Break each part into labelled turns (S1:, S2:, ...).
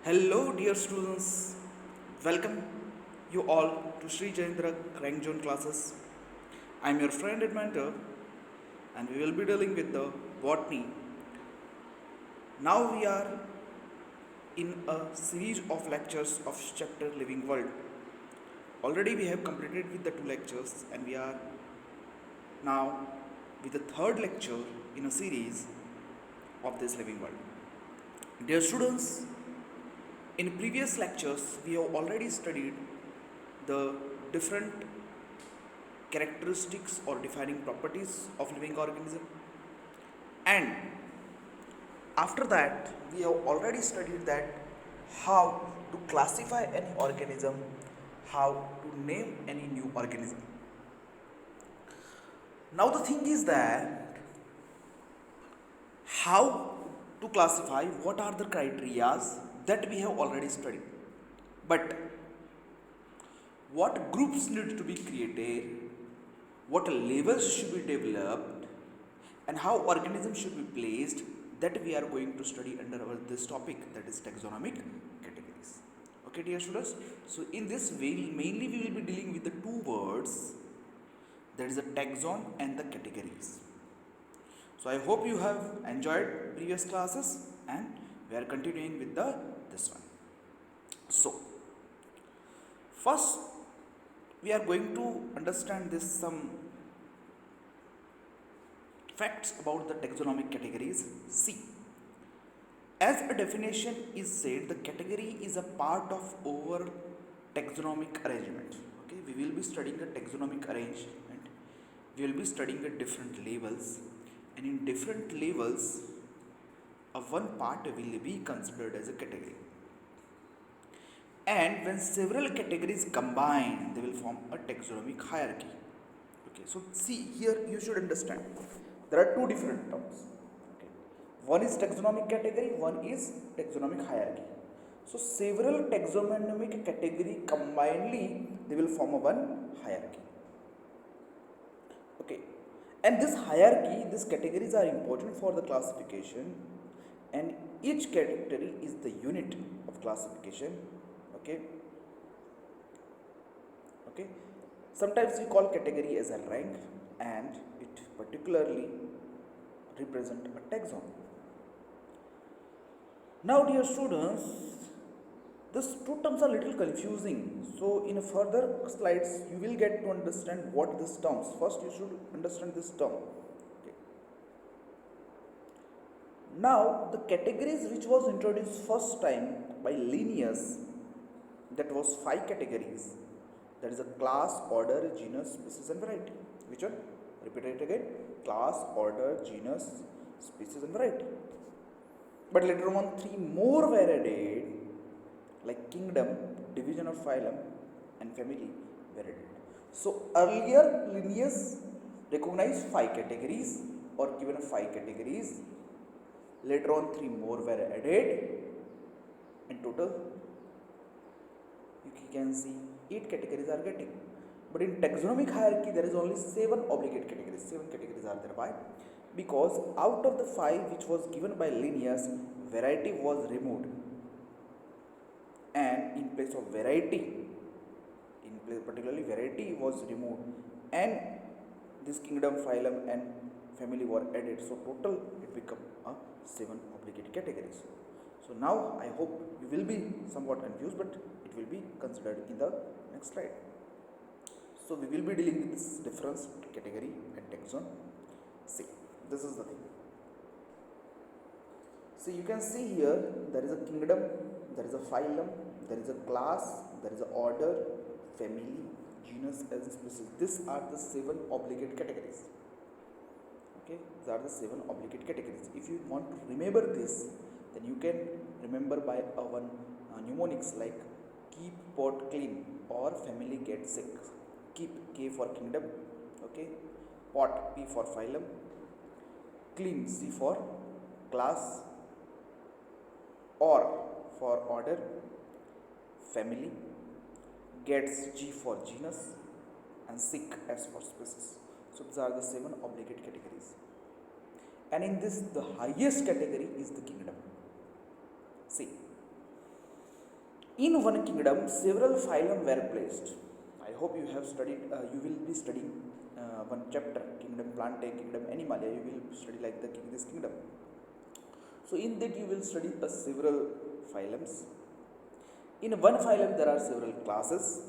S1: Hello, dear students. Welcome you all to Sri Jayendra Crank Zone classes. I'm your friend and mentor, and we will be dealing with the botany. Now we are in a series of lectures of chapter Living World. Already we have completed with the two lectures, and we are now with the third lecture in a series of this Living World. Dear students, in previous lectures we have already studied the different characteristics or defining properties of living organism, and after that we have already studied that how to classify any organism, how to name any new organism. Now the thing is that how to classify, what are the criterias, that we have already studied, but what groups need to be created, what labels should be developed, and how organisms should be placed, that we are going to study under this topic, that is taxonomic categories. Okay, dear students, so in this way mainly we will be dealing with the two words, that is the taxon and the categories. So I hope you have enjoyed previous classes, and we are continuing with the this one. So first we are going to understand this some facts about the taxonomic categories. See, as a definition is said, the category is a part of over taxonomic arrangement. Okay, we will be studying a taxonomic arrangement. We will be studying the different levels, and in different levels, one part will be considered as a category. And when several categories combine, they will form a taxonomic hierarchy. Okay, so see here you should understand there are two different terms. Okay, one is taxonomic category, one is taxonomic hierarchy. So several taxonomic category combinedly they will form a one hierarchy. Okay, and this hierarchy, these categories are important for the classification, and each category is the unit of classification. Okay, okay, sometimes we call category as a rank, and it particularly represent a taxon. Now dear students, these two terms are little confusing, so in further slides you will get to understand what these terms. First you should understand this term. Okay. Now the categories which was introduced first time by Linnaeus, that was 5 categories, that is a class, order, genus, species and variety. Which one? Repeat it again. Class, order, genus, species and variety. But later on 3 more were added, like kingdom, division of phylum and family were added. So earlier Linnaeus recognized 5 categories or given 5 categories. Later on 3 more were added. In total you can see 8 categories are getting. But in taxonomic hierarchy there is only 7 obligate categories. 7 categories are there. Why? Because out of the 5 which was given by Linnaeus, variety was removed, and in place of variety, in place particularly variety was removed, and this kingdom, phylum and family were added. So total it become a 7 obligate categories. So now I hope you will be somewhat confused, but it will be considered in the next slide. So we will be dealing with this difference category and taxon. See, this is the thing. So you can see here there is a kingdom, there is a phylum, there is a class, there is a order, family, genus and species. These are the 7 obligate categories. Okay, these are the 7 obligate categories. If you want to remember this, then you can remember by one mnemonics like keep pot clean or family get sick. Keep, K for kingdom, okay, pot, P for phylum, clean, C for class, or for order, family, gets, G for genus, and sick, S for species. So these are the 7 obligate categories, and in this the highest category is the kingdom. See, In one kingdom, several phylum were placed. I hope you have studied, you will be studying one chapter, Kingdom Plantae, Kingdom Animalia. You will study like this kingdom. So in that you will study several phylums. In one phylum there are several classes.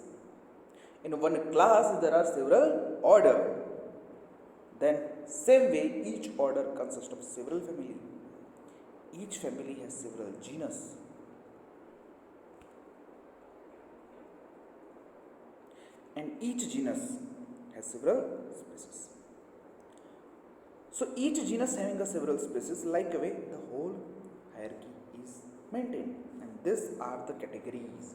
S1: In one class there are several order. Then same way each order consists of several family. Each family has several genus. And each genus has several species. So each genus having a several species, like a way the whole hierarchy is maintained. And these are the categories.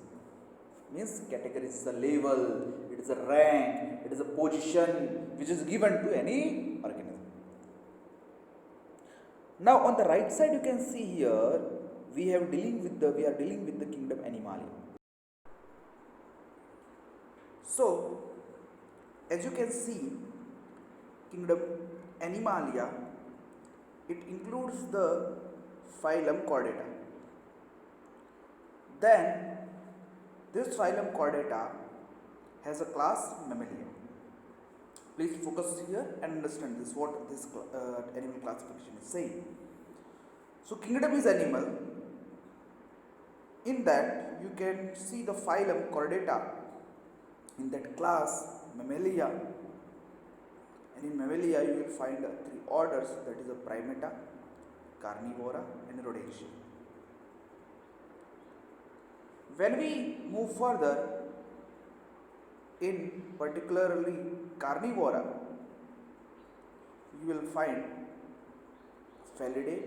S1: Means categories is a level, it is a rank, it is a position which is given to any organism. Now on the right side you can see here we are dealing with the kingdom Animalia. So as you can see, kingdom Animalia, it includes the phylum Chordata. Then this phylum Chordata has a class Mammalia. Please focus here and understand this, what this animal classification is saying. So kingdom is animal. In that you can see the phylum Chordata. In that class Mammalia. And in Mammalia you will find three orders, that is a Primata, Carnivora and Rhodesia. When we move further, in particularly Carnivora, you will find Felidae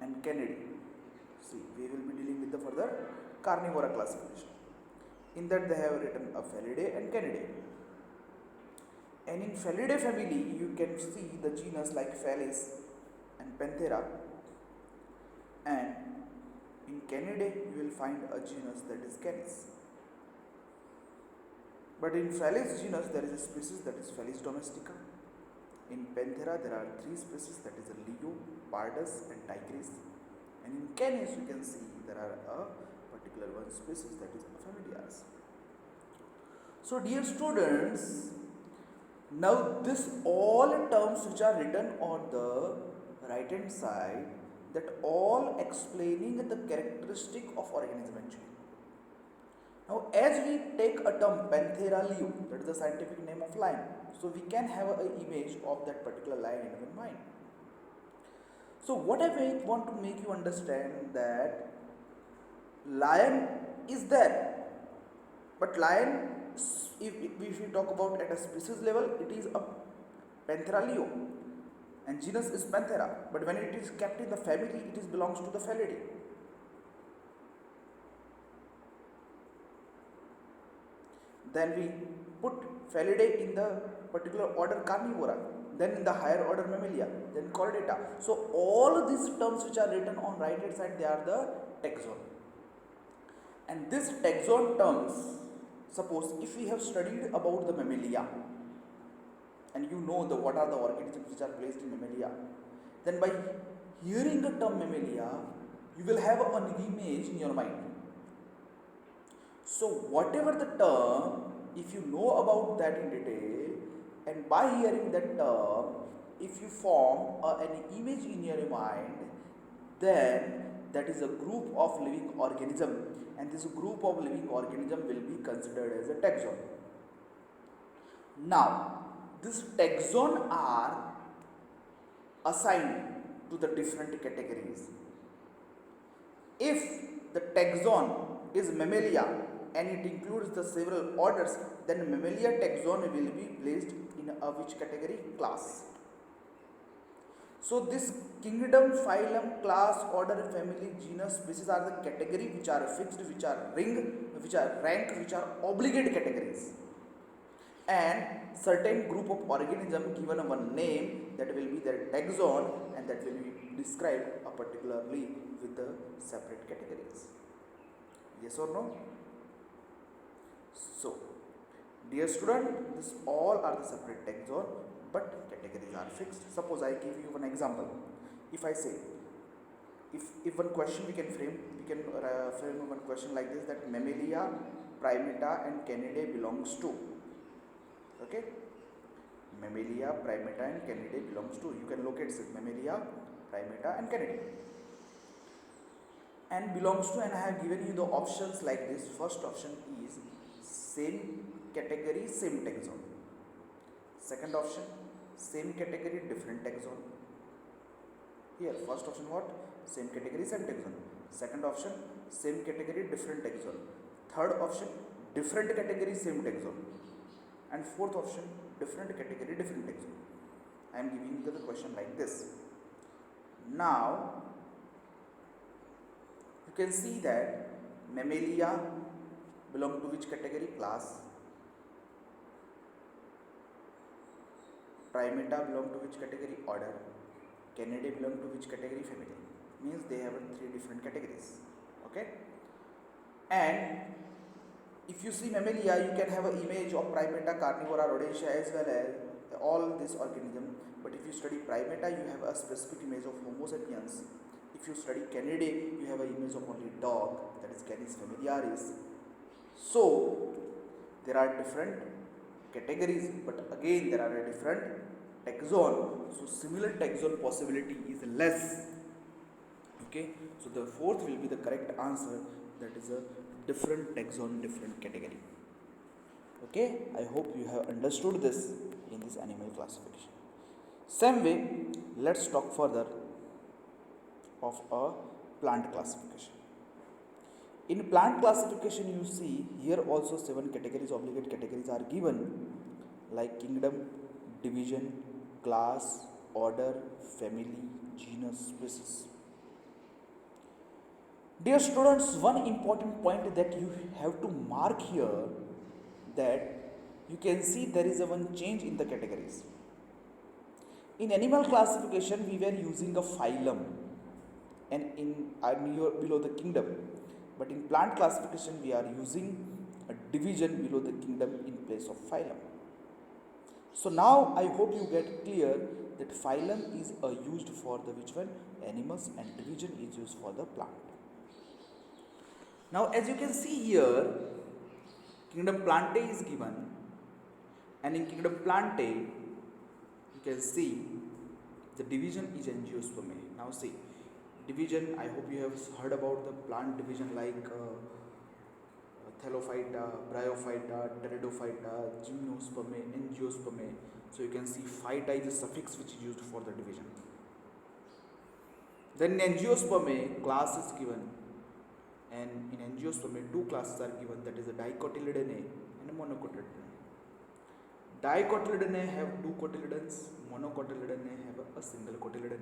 S1: and Canidae. See, we will be dealing with the further Carnivora classification. In that they have written a Felidae and Canidae. And in Felidae family, you can see the genus like Felis and Panthera. And in Canidae, you will find a genus that is Canis. But in Felis genus, there is a species that is Felis domestica. In Panthera, there are three species, that is Leo, Pardus and Tigris. And in Canis, you can see there are a particular one species, that is Familias. So dear students, now this all terms which are written on the right hand side, that all explaining the characteristic of organism actually. Now as we take a term Panthera leo, that is the scientific name of lion, so we can have an image of that particular lion in our mind. So what I want to make you understand that lion is there, but lion, if we talk about at a species level, it is a Panthera leo and genus is Panthera, but when it is kept in the family, it belongs to the Felidae. Then we put Felidae in the particular order Carnivora, then in the higher order Mammalia, then Chordata. So all these terms which are written on right hand side, they are the taxon. And these taxon terms, suppose if we have studied about the Mammalia, and you know what are the organisms which are placed in Mammalia, then by hearing the term Mammalia, you will have an image in your mind. So whatever the term, if you know about that in detail, and by hearing that term, if you form an image in your mind, then that is a group of living organism, and this group of living organism will be considered as a taxon. Now, these taxon are assigned to the different categories. If the taxon is Mammalia and it includes the several orders, then Mammalia taxon will be placed in a which category? Class. So this kingdom, phylum, class, order, family, genus, species are the category which are fixed, which are rank, which are obligate categories. And certain group of organism given one name, that will be their taxon, and that will be described particularly with the separate categories. Yes or no? So, dear student, this all are the separate taxon, but categories are fixed. Suppose I give you one example. If I say if one question we can frame one question like this, that Mammalia, Primata and Canidae belongs to. Okay, Mammalia, Primata and Canidae belongs to. You can locate it. Mammalia, Primata and Canidae. And belongs to, and I have given you the options like this. First option is same category, same taxon. Second option, same category, different taxon. Here, first option what? Same category, same taxon. Second option, same category, different taxon. Third option, different category, same taxon. And fourth option, different category, different taxon. I am giving you the question like this. Now, you can see that Mammalia belong to which category? Class. Primata belong to which category? Order. Canidae belong to which category? Family. Means they have three different categories. Okay. And if you see Mammalia, you can have an image of Primata, Carnivora, Rhodesia as well as all this organism. But if you study Primata, you have a specific image of Homo sapiens. If you study Canidae, you have an image of only dog, that is Canis familiaris. So there are different categories, but again there are a different taxon. So similar taxon possibility is less. Okay, so the fourth will be the correct answer, that is a different taxon, different category. Okay, I hope you have understood this in this animal classification. Same way, let's talk further of a plant classification. In plant classification, you see here also 7 categories, obligate categories are given, like kingdom, division, class, order, family, genus, species. Dear students, one important point that you have to mark here, that you can see there is a one change in the categories. In animal classification, we were using a phylum, and below the kingdom. But in plant classification, we are using a division below the kingdom in place of phylum. So now I hope you get clear that phylum is used for the which one? Animals, and division is used for the plant. Now as you can see here, kingdom Plantae is given, and in kingdom Plantae you can see the division is Angiospermae. Now see, division, I hope you have heard about the plant division like Thallophyta, Bryophyta, Pteridophyta, Gymnospermae, Angiospermae. So you can see phyta is a suffix which is used for the division. Then in Angiospermae, class is given, and in Angiospermae 2 classes are given, that is a dicotyledonnae and a monocotyledonnae. Dicotyledonnae have 2 cotyledons, monocotyledonnae have a single cotyledon.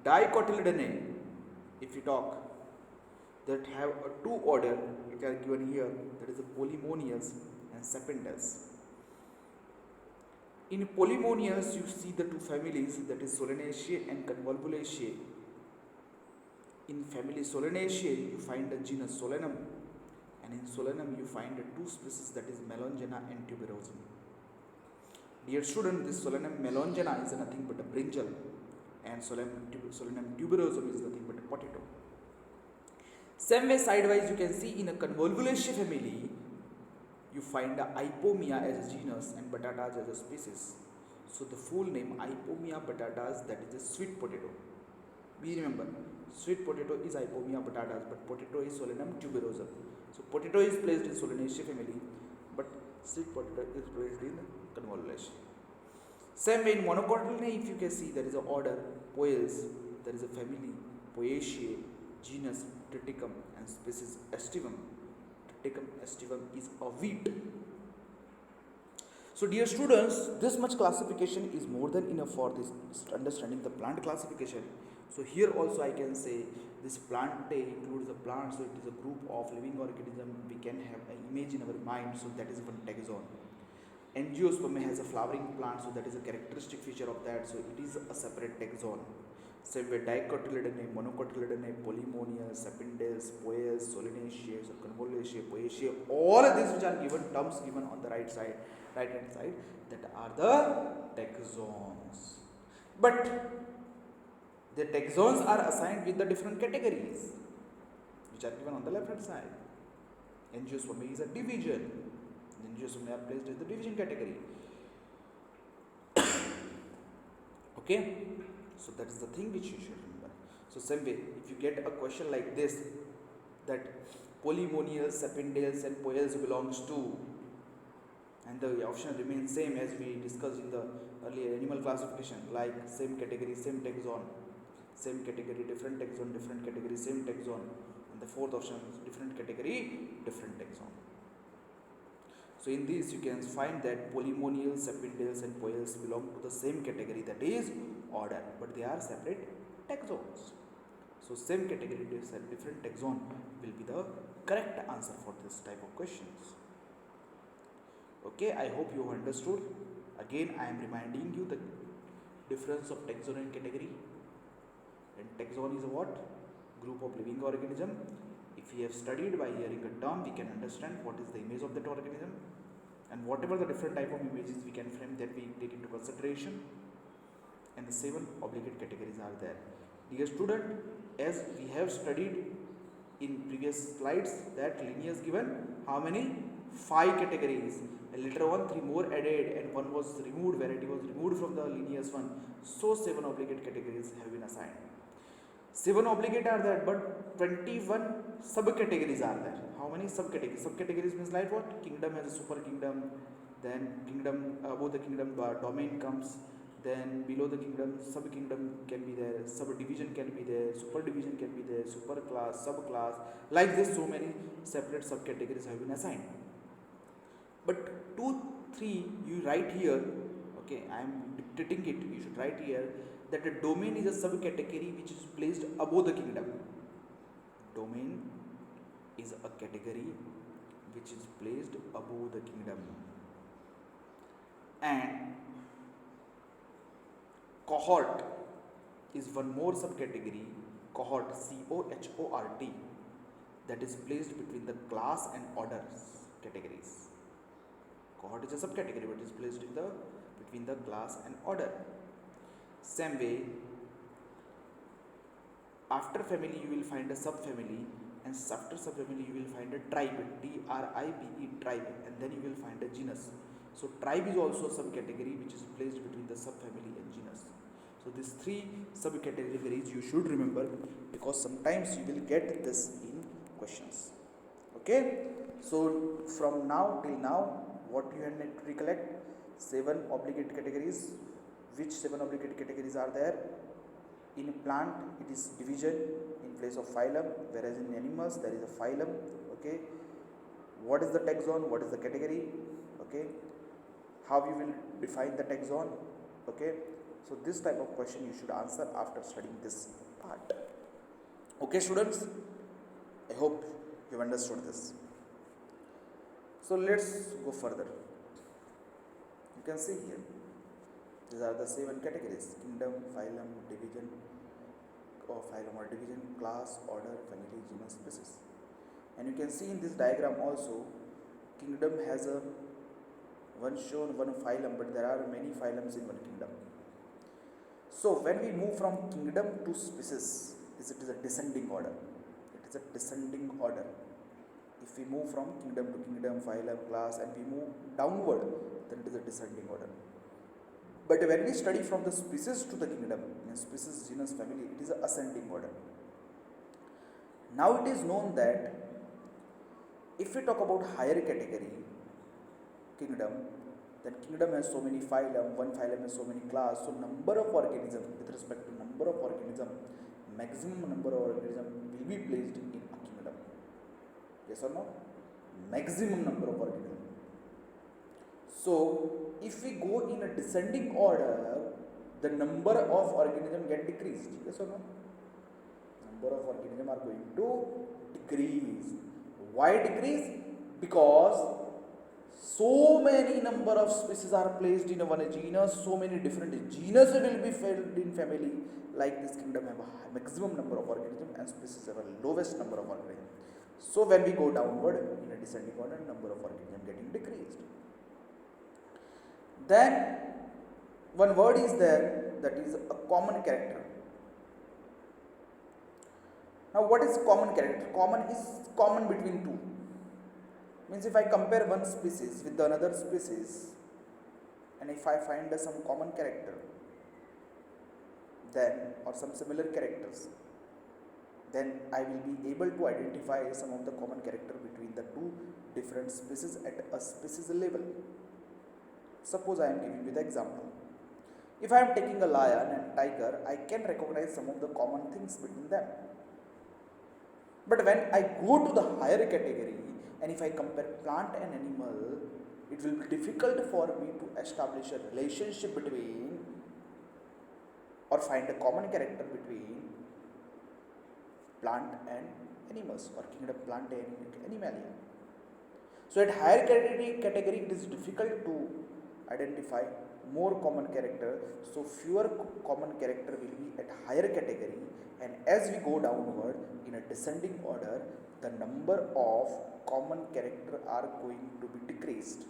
S1: Dicotyledonnae, if you talk, that have a 2 order, which are given here, that is a Polemonius and Sapindus. In Polemonius, you see the 2 families, that is Solanaceae and Convolvulaceae. In family Solanaceae, you find the genus Solanum, and in Solanum you find 2 species, that is Melongena and Tuberosum. Dear student, this Solanum Melongena is nothing but a brinjal, and Solanum tuberosum is nothing but a potato. Same way, sidewise, you can see in a Convolvulaceae family, you find the Ipomia as a genus and Batatas as a species. So the full name Ipomia batatas, that is a sweet potato. We remember, sweet potato is Ipomia batatas, but potato is Solanum tuberosum. So potato is placed in Solanaceae family, but sweet potato is placed in Convolvulaceae. Same way in monocotyledonnae, if you can see, there is an order Poales, there is a family Poaceae, genus Triticum, and species Aestivum. Triticum aestivum is a wheat. So dear students, this much classification is more than enough for this understanding the plant classification. So here also I can say this Plantae includes the plants, so it is a group of living organism. We can have an image in our mind, so that is one taxon. Angiospermae has a flowering plant, so that is a characteristic feature of that, so it is a separate taxon. Same way Dicotyledonnae, Monocotyledonnae, Polemonius, Sapindus, Poales, Solanaceae, Convolvulaceae, Poaceae, all of these which are given, terms given on the right hand side, that are the taxons. But The taxons are assigned with the different categories, which are given on the left hand side. Angiospermy is a division. Angiospermy are placed in the division category. Okay, so that is the thing which you should remember. So same way, if you get a question like this, that polymonials, sapindales and poels belongs to, and the option remains same as we discussed in the earlier animal classification, like same category, same taxon, same category, different taxon, different category, same taxon, and the fourth option is different category, different taxon. So in this you can find that polymonials, sapindales and poels belong to the same category, that is order, but they are separate taxons. So same category, different taxon will be the correct answer for this type of questions. Okay, I hope you understood. Again, I am reminding you the difference of taxon and category. And taxon is a what? Group of living organism. If we have studied by hearing a term, we can understand what is the image of that organism, and whatever the different type of images we can frame, that we take into consideration. And the 7 obligate categories are there. Dear student, as we have studied in previous slides, that linear is given how many? 5 categories, and later on 3 more added, and one was removed, variety was removed from the linear's one. So 7 obligate categories have been assigned. 7 obligate are there, but 21 subcategories are there. How many subcategories? Subcategories means like what? Kingdom has a super kingdom, then kingdom, above the kingdom domain comes, then below the kingdom sub-kingdom can be there, subdivision can be there, superdivision can be there, superclass, subclass, like this so many separate subcategories have been assigned. But 2, 3 you write here, okay, I am dictating it, you should write here that a domain is a subcategory which is placed above the kingdom. Domain is a category which is placed above the kingdom. And cohort is one more subcategory, cohort, C-O-H-O-R-T, that is placed between the class and orders categories. Cohort is a subcategory but is placed in the between the class and order. Same way, after family you will find a subfamily, and after subfamily you will find a tribe, T-R-I-B-E, tribe, and then you will find a genus. So tribe is also a subcategory which is placed between the subfamily and genus. So these 3 subcategories you should remember, because sometimes you will get this in questions. Okay, so from now till now, what you have to recollect? 7 obligate categories. Which 7 obligate categories are there? In plant it is division in place of phylum, whereas in animals there is a phylum. Okay, what is the taxon, what is the category? Okay, how you will define the taxon? Okay, so this type of question you should answer after studying this part. Okay students, I hope you have understood this. So let's go further. You can see here, these are the 7 categories: kingdom, phylum, division, or phylum or division, class, order, family, genus, species. And you can see in this diagram also, kingdom has a one shown, one phylum, but there are many phylums in one kingdom. So when we move from kingdom to species, it is a descending order. It is a descending order. If we move from kingdom to kingdom, phylum, class, and we move downward, then it is a descending order. But when we study from the species to the kingdom, means species, genus, family, it is an ascending order. Now it is known that if we talk about higher category, kingdom, then kingdom has so many phylum, one phylum has so many class, so number of organism, with respect to number of organism, maximum number of organism will be placed in a kingdom. Yes or no? Maximum number of organism. So if we go in a descending order, the number of organism get decreased. Yes or no? Number of organism are going to decrease. Why decrease? Because so many number of species are placed in one genus, so many different genus will be found in family. Like this kingdom have a maximum number of organism and species have a lowest number of organism. So when we go downward in a descending order, number of organism getting decreased. Then one word is there that is a common character. Now what is common character? Common is common between two. Means if I compare one species with another species and if I find some common character then or some similar characters, then I will be able to identify some of the common character between the two different species at a species level. Suppose I am giving you the example. If I am taking a lion and tiger, I can recognize some of the common things between them. But when I go to the higher category and if I compare plant and animal, it will be difficult for me to establish a relationship between or find a common character between plant and animals or kingdom plant and animalia. So at higher category it is difficult to identify more common character, so fewer common character will be at higher category, and as we go downward in a descending order the number of common character are going to be decreased.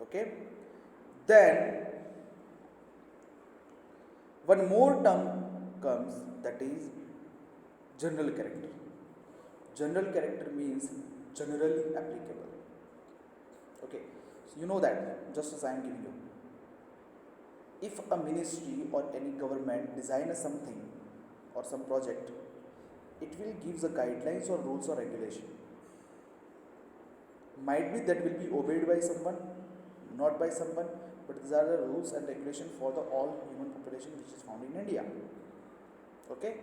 S1: Okay, then one more term comes, that is general character. General character means generally applicable. Okay, so you know that, just as I am giving you. If a ministry or any government designs something or some project, it will give the guidelines or rules or regulation. Might be that will be obeyed by someone, not by someone, but these are the rules and regulation for the all human population which is found in India. Okay,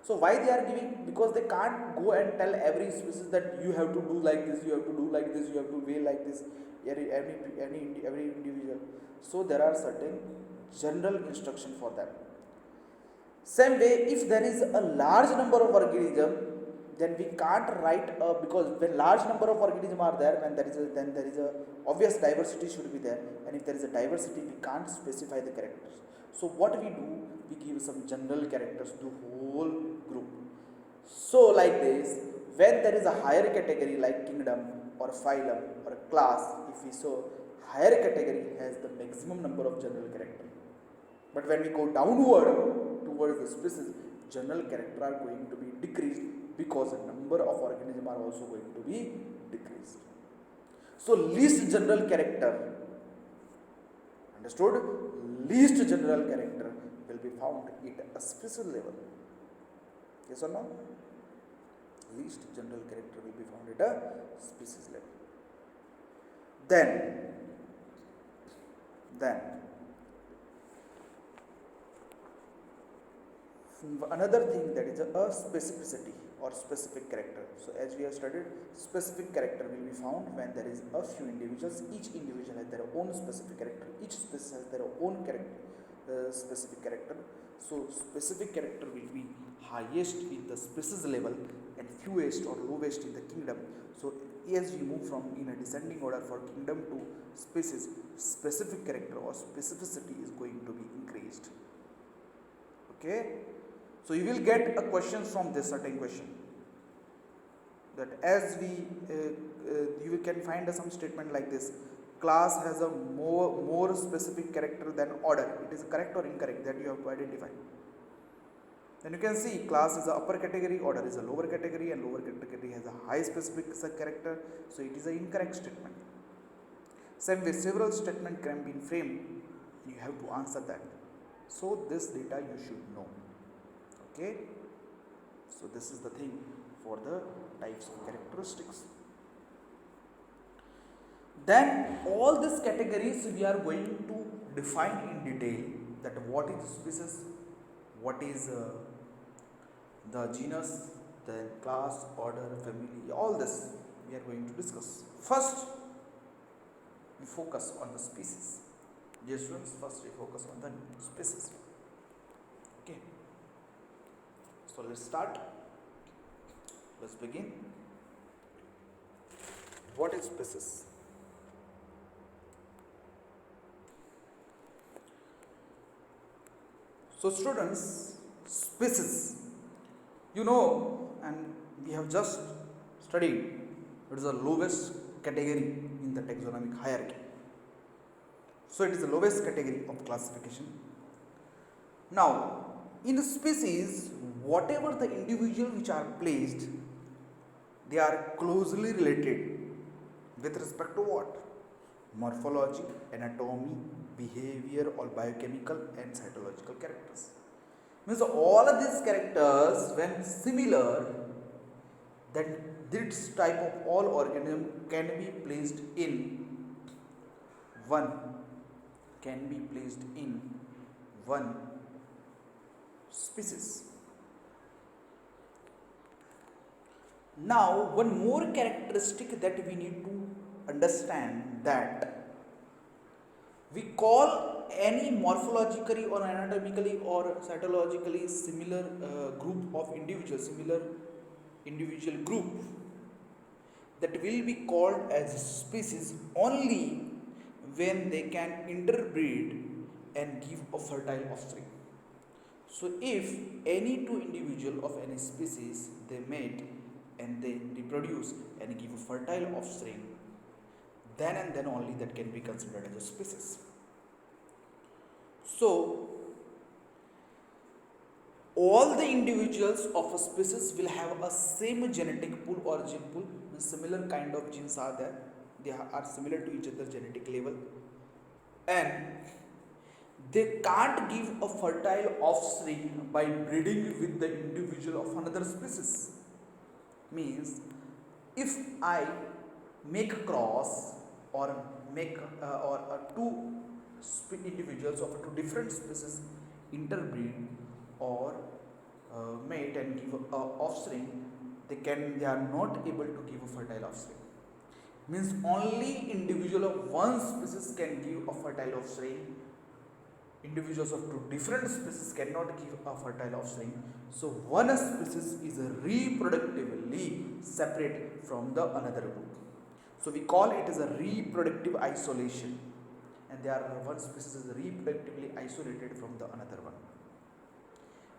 S1: so why they are giving? Because they can't go and tell every species that you have to do like this, you have to do like this, you have to weigh like this, every individual. So there are certain general instruction for them. Same way, if there is a large number of organism, then we can't write because when large number of organism are there, when then there is a obvious diversity should be there, and if there is a diversity, we can't specify the characters. So what we do, we give some general characters to whole group. So like this, when there is a higher category like kingdom or phylum or class, if we saw higher category has the maximum number of general character. But when we go downward towards the species, general character are going to be decreased because the number of organisms are also going to be decreased. So least general character, understood? Least general character will be found at a species level. Yes or no? Least general character will be found at a species level. Then another thing, that is a specificity or specific character. So as we have studied, specific character will be found when there is a few individuals. Each individual has their own specific character. Each species has their own specific character. So specific character will be highest in the species level and fewest or lowest in the kingdom. So as we move from in a descending order for kingdom to species, specific character or specificity is going to be increased. Okay, so you will get a question from this certain question, that as we you can find some statement like this: class has a more specific character than order. It is correct or incorrect, that you have to identify. Then you can see class is a upper category, order is a lower category, and lower category has a high specific character. So it is an incorrect statement. Same way, several statements can be framed. You have to answer that. So this data you should know. Okay. So this is the thing for the types of characteristics. Then all these categories we are going to define in detail, that what is species, what is the genus, then class, order, family, all this we are going to discuss. First, we focus on the species. Dear students, first we focus on the species. Okay. So let's start. Let's begin. What is species? So students, species, you know, and we have just studied, it is the lowest category in the taxonomic hierarchy. So it is the lowest category of classification. Now, In species, whatever the individual which are placed, they are closely related with respect to what? Morphology, anatomy, behavior, or biochemical and cytological characters. Means all of these characters, when similar, then this type of all organism can be placed in one can be placed in one species. Now, one more characteristic that we need to understand, that we call any morphologically or anatomically or cytologically similar group of individuals, similar individual group, that will be called as species only when they can interbreed and give a fertile offspring. So if any two individual of any species, they mate and they reproduce and give a fertile offspring, then and then only that can be considered as a species. So all the individuals of a species will have a same genetic pool or gene pool, similar kind of genes are there, they are similar to each other genetic level, and they can't give a fertile offspring by breeding with the individual of another species. Means if I make a cross or make two individuals of two different species interbreed or mate and give a offspring, they are not able to give a fertile offspring. Means only individual of one species can give a fertile offspring. Individuals of two different species cannot give a fertile offspring. So one species is reproductively separate from the another group. So we call it as a reproductive isolation, and they are one species is reproductively isolated from the another one.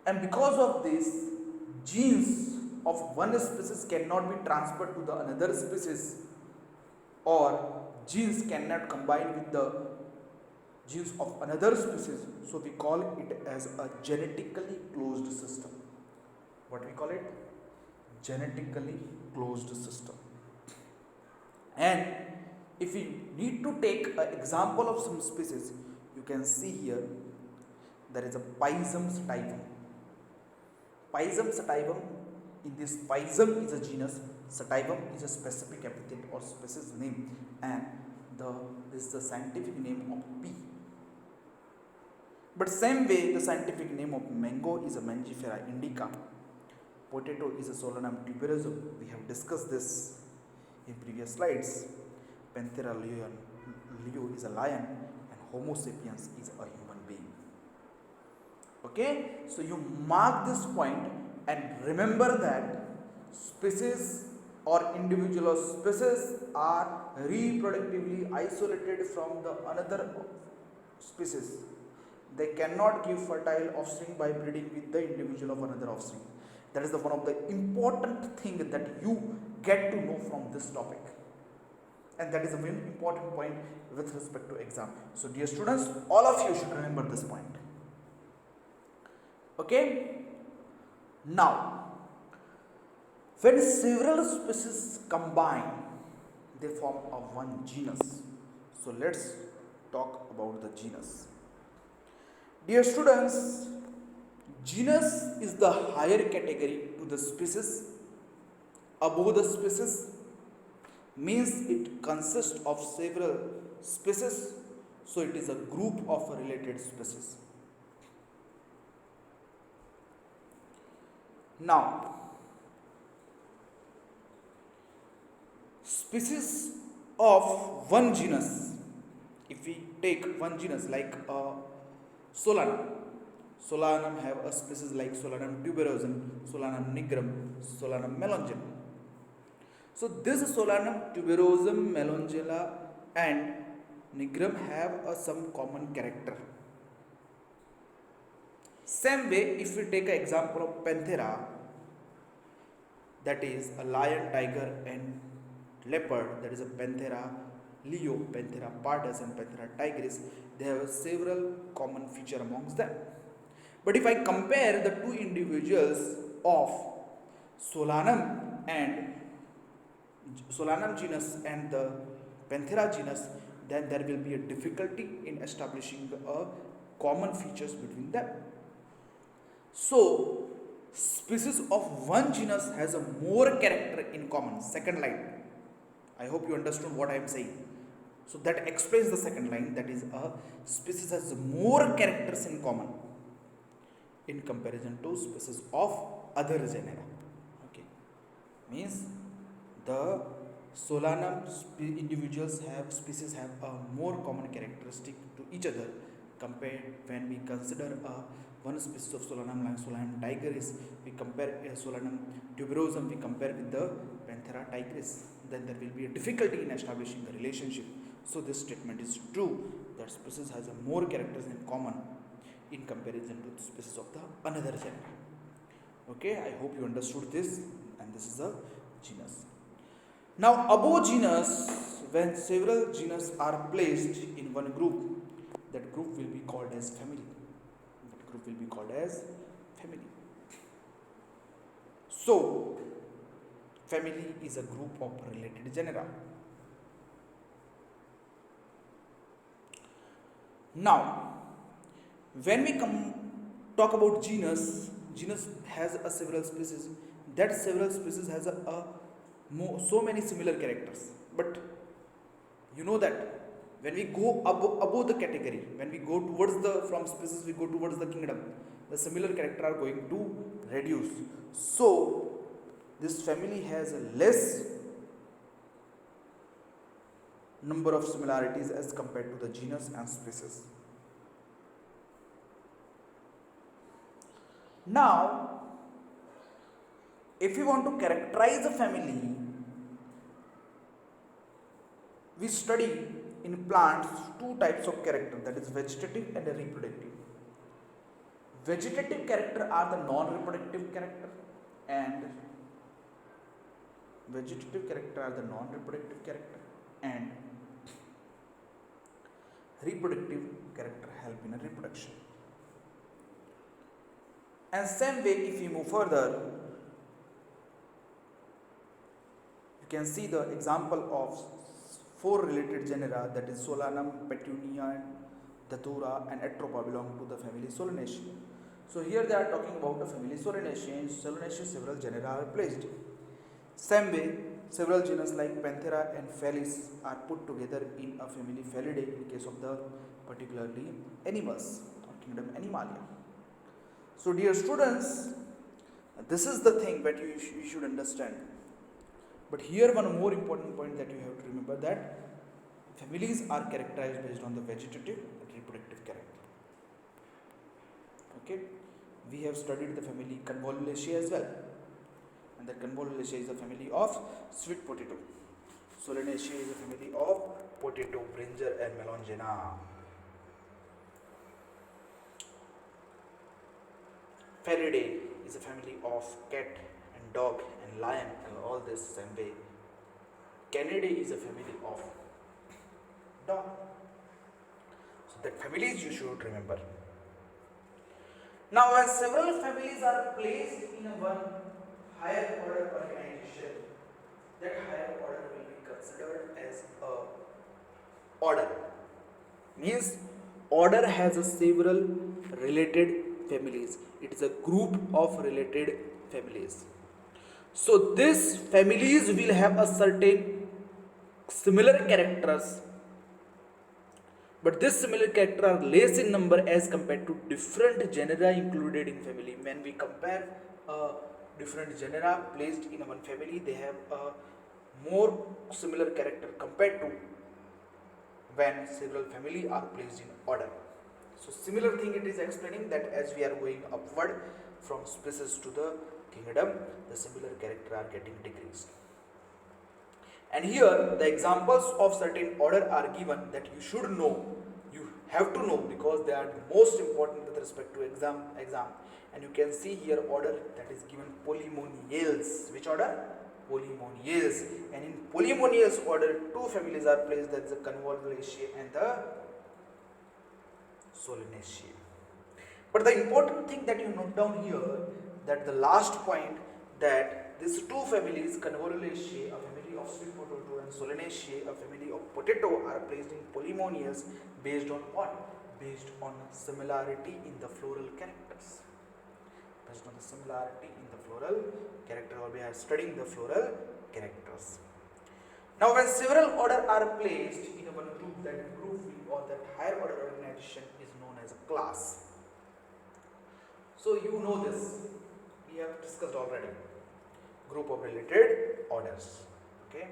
S1: And because of this, genes of one species cannot be transferred to the another species, or genes cannot combine with the genes of another species. So we call it as a genetically closed system. What we call it? Genetically closed system. And if we need to take an example of some species, you can see here there is a Pisum sativum. Pisum sativum, in this Pisum is a genus, sativum is a specific epithet or species name, and this is the scientific name of pea. But same way, the scientific name of mango is a Mangifera indica. Potato is a Solanum tuberosum. We have discussed this in previous slides. Panthera leo is a lion, and Homo sapiens is a human being. Okay, so you mark this point and remember that species or individual species are reproductively isolated from the another species. They cannot give fertile offspring by breeding with the individual of another offspring. That is one of the important thing that you get to know from this topic, and that is a very important point with respect to exam. So dear students, all of you should remember this point. Okay, now when several species combine, they form a one genus. So let's talk about the genus. Dear students, genus is the higher category to the species. Above the species means it consists of several species, so it is a group of related species. Now, species of one genus, if we take one genus like Solanum. Solanum have a species like Solanum tuberosum, Solanum nigrum, Solanum melongela. So this Solanum tuberosum, melongela and nigrum have some common character. Same way, if we take an example of Panthera, that is a lion, tiger and leopard, that is a Panthera leo, Panthera pardus and Panthera tigris, they have several common feature amongst them. But if I compare the two individuals of Solanum and Solanum genus and the Panthera genus, then there will be a difficulty in establishing a common features between them. So, species of one genus has a more character in common. Second line. I hope you understood what I am saying. So that explains the second line, that is a species has more characters in common in comparison to species of other genera. Okay, means the Solanum individuals have species have a more common characteristic to each other compared when we consider one species of Solanum like Solanum tigris, we compare Solanum tuberosum, we compare with the Panthera tigris, then there will be a difficulty in establishing the relationship. So this statement is true, that species has a more characters in common in comparison to the species of the another genera. Okay, I hope you understood this, and this is a genus. Now above genus, when several genus are placed in one group, that group will be called as family. That group will be called as family. So family is a group of related genera. Now, when we talk about genus, genus has a several species. That several species has so many similar characters. But you know that when we go above the category, when we go towards the from species, we go towards the kingdom, the similar character are going to reduce. So this family has a less number of similarities as compared to the genus and species. Now, if we want to characterize a family, we study in plants two types of character, that is vegetative and reproductive. Vegetative character are the non-reproductive character, and and reproductive character help in a reproduction. And same way, if we move further, you can see the example of four related genera, that is Solanum, Petunia, Datura and Atropa belong to the family Solanaceae. So here they are talking about the family Solanaceae. In Solanaceae several genera are placed. Same way, several genus like Panthera and Felis are put together in a family Felidae in case of the particularly animals or kingdom Animalia. So dear students, this is the thing that you should understand. But here one more important point that you have to remember, that families are characterized based on the vegetative and reproductive character. Okay, we have studied the family Convolvulaceae as well, and that Convolvulaceae is a family of sweet potato. Solanaceae is a family of potato, brinjal and melongena. Felidae is a family of cat and dog and lion and all this same way. Canidae is a family of dog. So that families you should remember. Now when several families are placed in a one higher order organization, that higher order will be considered as a order. Means order has a several related families. It is a group of related families. So these families will have a certain similar characters, but this similar character are less in number as compared to different genera included in family. When we compare different genera placed in one family, they have a more similar character compared to when several family are placed in order. So similar thing it is explaining, that as we are going upward from species to the kingdom, the similar character are getting decreased. And here the examples of certain order are given that you should know, you have to know, because they are the most important with respect to exam. And you can see here order that is given Polemoniales. Which order? Polemoniales. And in Polemoniales order, two families are placed, that is the Convolvulaceae and the Solanaceae. But the important thing that you note down here, that the last point, that these two families, Convolvulaceae, a family of sweet potato, and Solanaceae, a family of potato, are placed in Polemonius based on what? Based on similarity in the floral characters. Based on the similarity in the floral character, or we are studying the floral characters. Now, when several orders are placed in one group, that group or that higher order organization is known as a class. So you know this, we have discussed already, group of related orders, okay?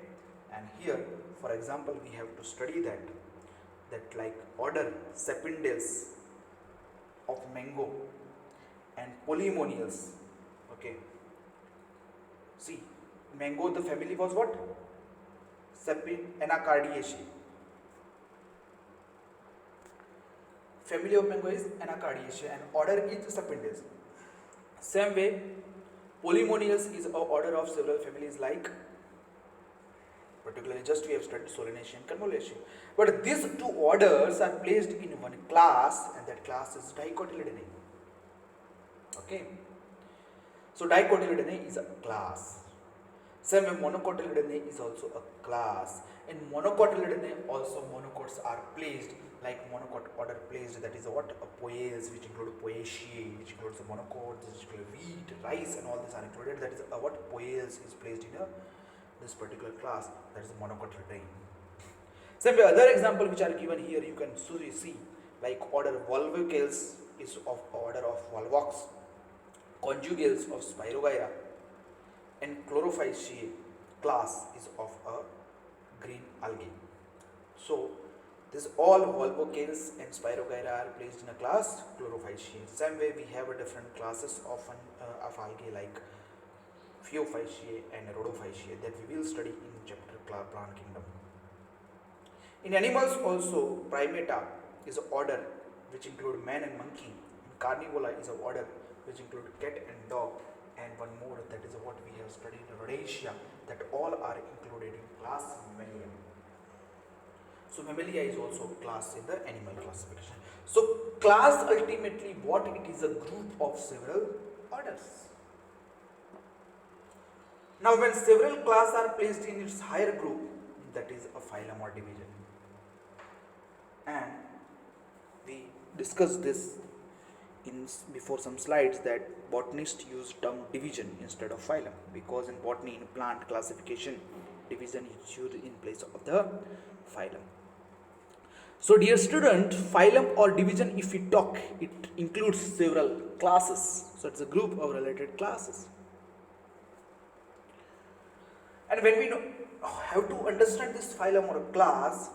S1: And here, for example, we have to study that like order Sapindales of mango and Polemonials, okay? See, mango, the family was what? Anacardiaceae. Family of mango is Anacardiaceae and order is Sapindales. Same way, Polemonials is an order of several families like, particularly just we have studied Solanaceae and Convolvulaceae. But these two orders are placed in one class, and that class is Dicotyledonei. Okay. So Dicotyledonei is a class. Same way, Monocotyledonei is also a class. In Monocotyledonei also monocots are placed, like monocot order placed, that is what? Poales, which include Poaceae, which includes the monocots, which include wheat, rice, and all these are included. That is what? Poales is placed in this particular class, that is the Monocotyledonei. Same way, other example which are given here, you can see like order Volvocales is of order of Volvox, Conjugales of Spirogyra, and Chlorophyceae class is of a green algae. So this all Volvocales and Spirogyra are placed in a class Chlorophyceae. Same way we have a different classes of algae like Phaeophyceae and Rhodophyceae that we will study in chapter Plant Kingdom. In animals also, Primata is an order which include man and monkey. In Carnivora is an order which include cat and dog, and one more, that is what we have studied, Rhodacea, that all are included in class Mammalia. So Mammalia is also class in the animal classification. So class ultimately what it is, a group of several orders. Now when several classes are placed in its higher group, that is a phylum or division. And we discussed this in before some slides, that botanists use term division instead of phylum, because in botany, in plant classification, division is used in place of the phylum. So dear student, phylum or division, if we talk, it includes several classes. So it's a group of related classes. And when we have to understand this phylum or class,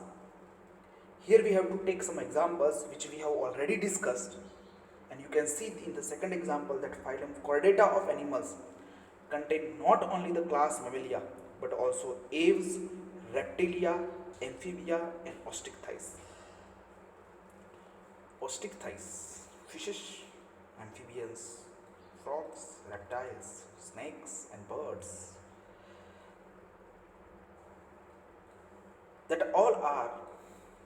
S1: here we have to take some examples which we have already discussed. And you can see in the second example that phylum Chordata of animals contain not only the class Mammalia but also aves, reptilia, amphibia, and osteichthyes. Osteichthyes, fishes, amphibians, frogs, reptiles, snakes, and birds. That all are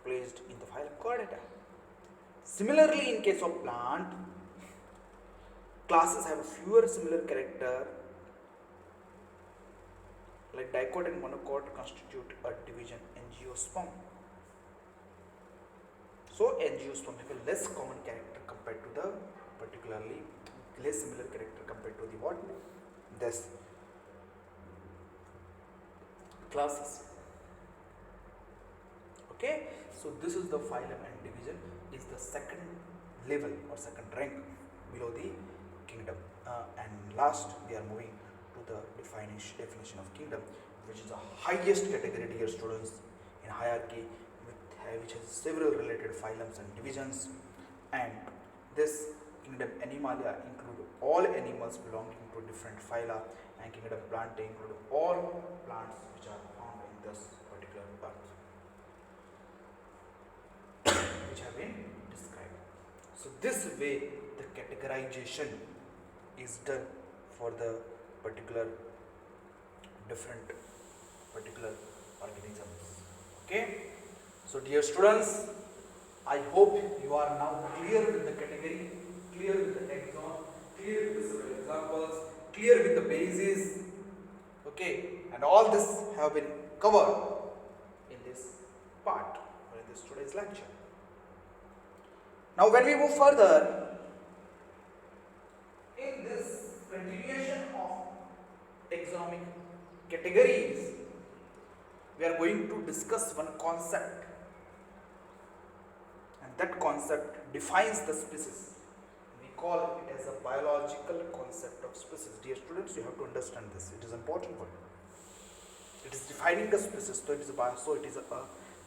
S1: placed in the phylum Chordata. Similarly, in case of plant, classes have fewer similar character, like dicot and monocot constitute a division angiosperm. So angiosperm have a less common character compared to the, particularly less similar character compared to the what? This classes. Okay, so this is the phylum and division is the second level or second rank below the kingdom. And last we are moving to the definition of kingdom, which is the highest category, dear students, in hierarchy, which has several related phylums and divisions. And this kingdom Animalia include all animals belonging to different phyla, and kingdom Plantae include all plants which are found in this particular earth, which have been described. So this way the categorization is done for the particular organisms. Okay. So dear students, I hope you are now clear with the category, clear with the taxon, clear with the several examples, clear with the bases. Okay, and all this have been covered in this part or in this today's lecture. Now when we move further in this continuation of taxonomic categories, we are going to discuss one concept, and that concept defines the species. We call it as a biological concept of species. Dear students, you have to understand this. It is important for you. It is defining the species, so it is a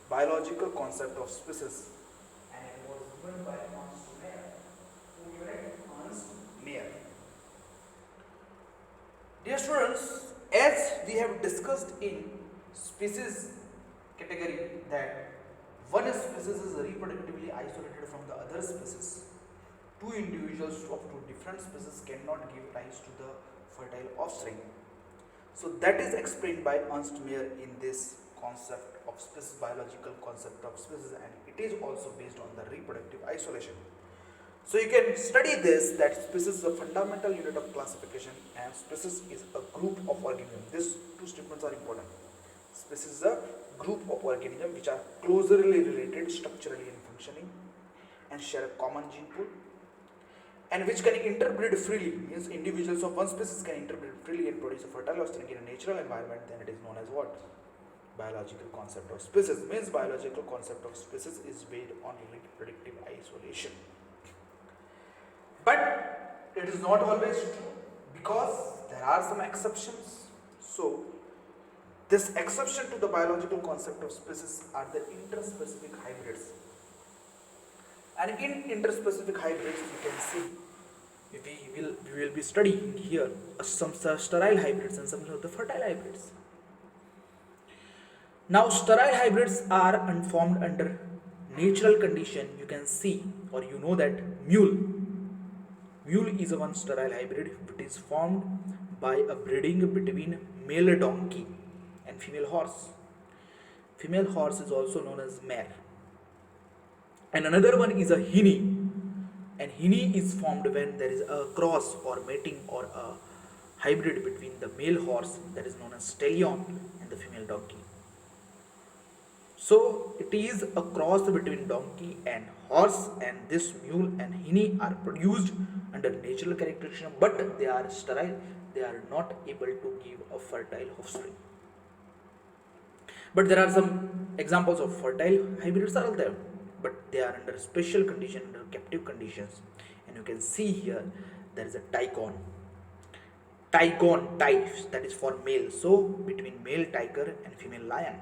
S1: biological concept of species, and it was given by Ernst Mayr. Who given it? Ernst Mayr. Dear students, as we have discussed in species category that one species is reproductively isolated from the other species. Two individuals of two different species cannot give rise to the fertile offspring. So that is explained by Ernst Mayr in this concept of species, biological concept of species, and it is also based on the reproductive isolation. So you can study this, that species is a fundamental unit of classification and species is a group of organisms. These two statements are important. Species is a group of organisms which are closely related structurally and functioning and share a common gene pool, and which can interbreed freely, means individuals of one species can interbreed freely and produce a fertile offspring in a natural environment. Then it is known as what? Biological concept of species. Means biological concept of species is based on reproductive isolation. But it is not always true, because there are some exceptions. So this exception to the biological concept of species are the interspecific hybrids. And in interspecific hybrids, you can see we will be studying here some sterile hybrids and some of the fertile hybrids. Now sterile hybrids are unformed under natural condition. You can see, or you know, that mule is a one sterile hybrid. It is formed by a breeding between male donkey and female horse. Female horse is also known as mare. And another one is a hinny, and hinny is formed when there is a cross or mating or a hybrid between the male horse, that is known as stallion, and the female donkey. So it is a cross between donkey and horse, and this mule and hinny are produced under natural characteristic, but they are sterile. They are not able to give a fertile offspring. But there are some examples of fertile hybrids are there, but they are under special condition, under captive conditions. And you can see here there is a tigon type, that is for male. So between male tiger and female lion,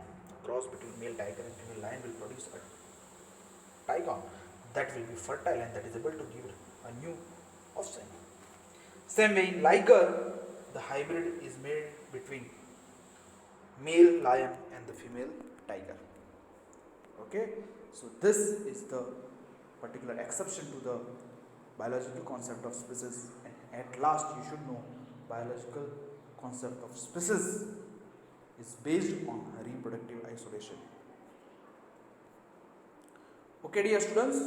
S1: cross between male tiger and female lion will produce a tigon that will be fertile and that is able to give a new offspring. Same way in liger, the hybrid is made between male lion and the female tiger. Okay, so this is the particular exception to the biological concept of species, and at last you should know biological concept of species is based on reproductive isolation. Okay, dear students,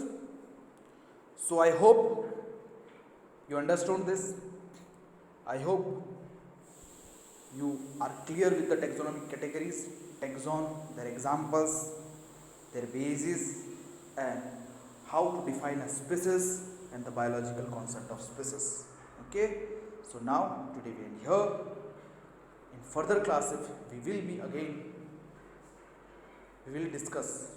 S1: so I hope you understood this. I hope you are clear with the taxonomic categories, taxon, their examples, their basis, and how to define a species and the biological concept of species. Okay, so now today we end here. In further classes we will discuss,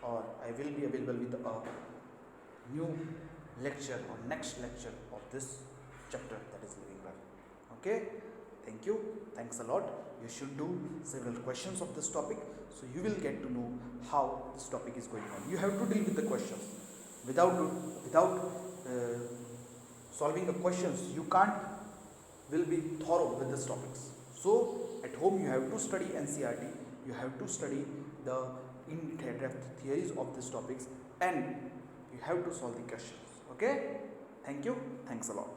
S1: or I will be available with a new lecture or next lecture of this chapter, that is living life. Okay, thank you, thanks a lot. You should do several questions of this topic, so you will get to know how this topic is going on. You have to deal with the questions. Without solving the questions, you can't will be thorough with these topics. So at home you have to study NCERT, you have to study the in-depth theories of these topics, and you have to solve the questions. Okay, thank you, thanks a lot.